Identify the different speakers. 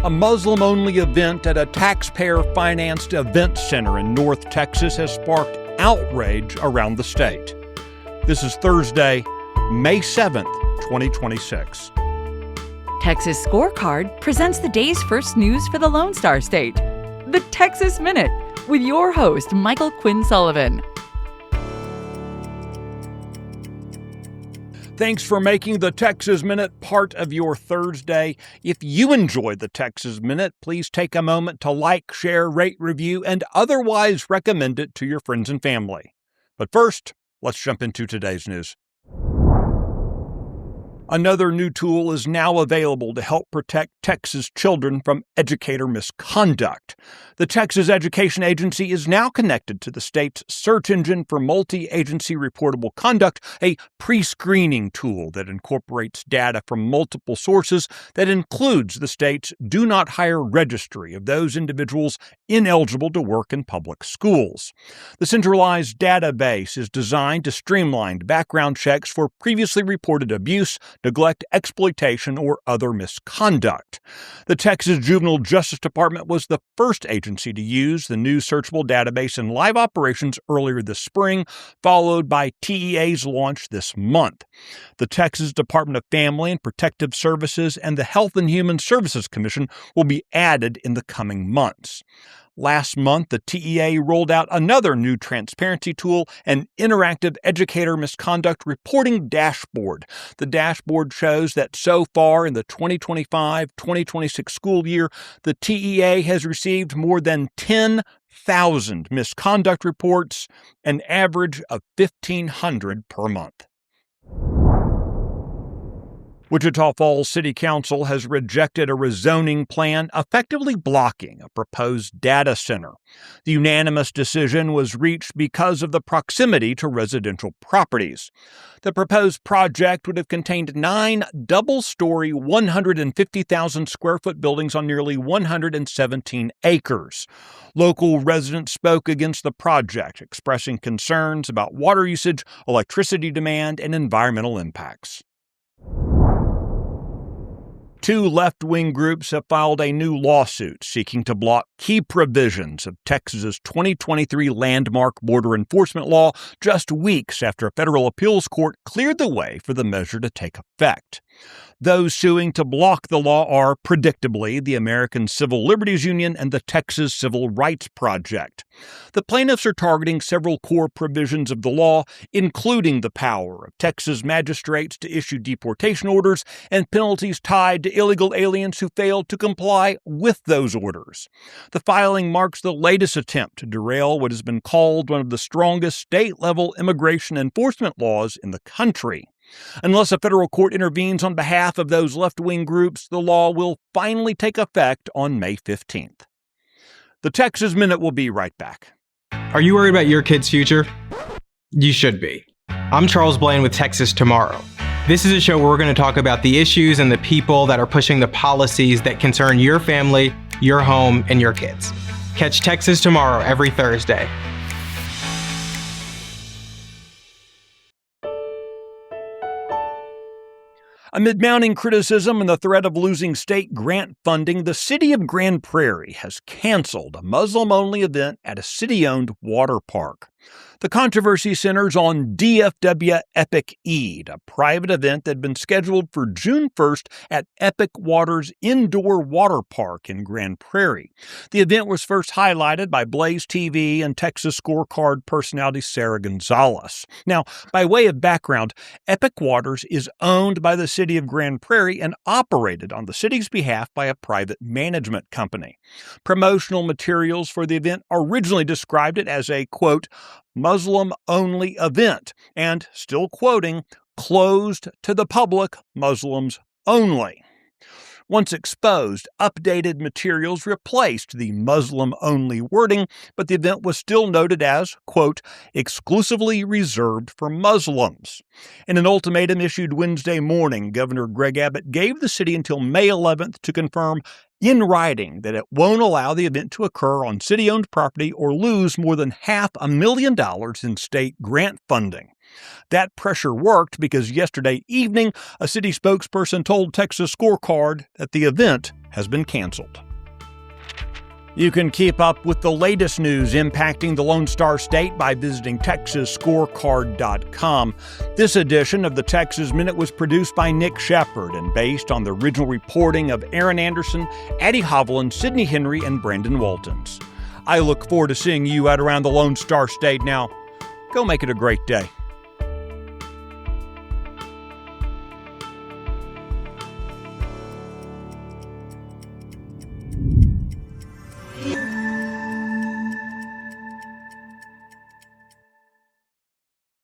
Speaker 1: A Muslim-only event at a taxpayer-financed event center in North Texas has sparked outrage around the state. This is Thursday, May 7th, 2026.
Speaker 2: Texas Scorecard presents the day's first news for the Lone Star State. The Texas Minute, with your host, Michael Quinn Sullivan.
Speaker 1: Thanks for making the Texas Minute part of your Thursday. If you enjoyed the Texas Minute, please take a moment to like, share, rate, review, and otherwise recommend it to your friends and family. But first, let's jump into today's news. Another new tool is now available to help protect Texas children from educator misconduct. The Texas Education Agency is now connected to the state's search engine for multi-agency reportable conduct, a pre-screening tool that incorporates data from multiple sources that includes the state's Do Not Hire registry of those individuals ineligible to work in public schools. The centralized database is designed to streamline background checks for previously reported abuse, neglect, exploitation, or other misconduct. The Texas Juvenile Justice Department was the first agency to use the new searchable database in live operations earlier this spring, followed by TEA's launch this month. The Texas Department of Family and Protective Services and the Health and Human Services Commission will be added in the coming months. Last month, the TEA rolled out another new transparency tool, an interactive educator misconduct reporting dashboard. The dashboard shows that so far in the 2025-2026 school year, the TEA has received more than 10,000 misconduct reports, an average of 1,500 per month. Wichita Falls City Council has rejected a rezoning plan effectively blocking a proposed data center. The unanimous decision was reached because of the proximity to residential properties. The proposed project would have contained 9 double-story, 150,000-square-foot buildings on nearly 117 acres. Local residents spoke against the project, expressing concerns about water usage, electricity demand, and environmental impacts. 2 left-wing groups have filed a new lawsuit seeking to block key provisions of Texas's 2023 landmark border enforcement law just weeks after a federal appeals court cleared the way for the measure to take effect. Those suing to block the law are, predictably, the American Civil Liberties Union and the Texas Civil Rights Project. The plaintiffs are targeting several core provisions of the law, including the power of Texas magistrates to issue deportation orders and penalties tied to illegal aliens who fail to comply with those orders. The filing marks the latest attempt to derail what has been called one of the strongest state-level immigration enforcement laws in the country. Unless a federal court intervenes on behalf of those left-wing groups, the law will finally take effect on May 15th. The Texas Minute will be right back.
Speaker 3: Are you worried about your kid's future? You should be. I'm Charles Blaine with Texas Tomorrow. This is a show where we're going to talk about the issues and the people that are pushing the policies that concern your family, your home, and your kids. Catch Texas Tomorrow every Thursday.
Speaker 1: Amid mounting criticism and the threat of losing state grant funding, the city of Grand Prairie has canceled a Muslim-only event at a city-owned water park. The controversy centers on DFW Epic Eid, a private event that had been scheduled for June 1st at Epic Water's indoor water park in Grand Prairie. The event was first highlighted by Blaze TV and Texas Scorecard personality Sarah Gonzalez. Now, by way of background, Epic Waters is owned by the city of Grand Prairie and operated on the city's behalf by a private management company. Promotional materials for the event originally described it as a, quote, Muslim-only event, and, still quoting, closed to the public, Muslims only. Once exposed, updated materials replaced the Muslim-only wording, but the event was still noted as, quote, exclusively reserved for Muslims. In an ultimatum issued Wednesday morning, Governor Greg Abbott gave the city until May 11th to confirm in writing that it won't allow the event to occur on city-owned property or lose more than $500,000 in state grant funding. That pressure worked because yesterday evening, a city spokesperson told Texas Scorecard that the event has been canceled. You can keep up with the latest news impacting the Lone Star State by visiting TexasScorecard.com. This edition of the Texas Minute was produced by Nick Shepard and based on the original reporting of Aaron Anderson, Addie Hovland, Sidney Henry, and Brandon Waltons. I look forward to seeing you out around the Lone Star State. Now, go make it a great day.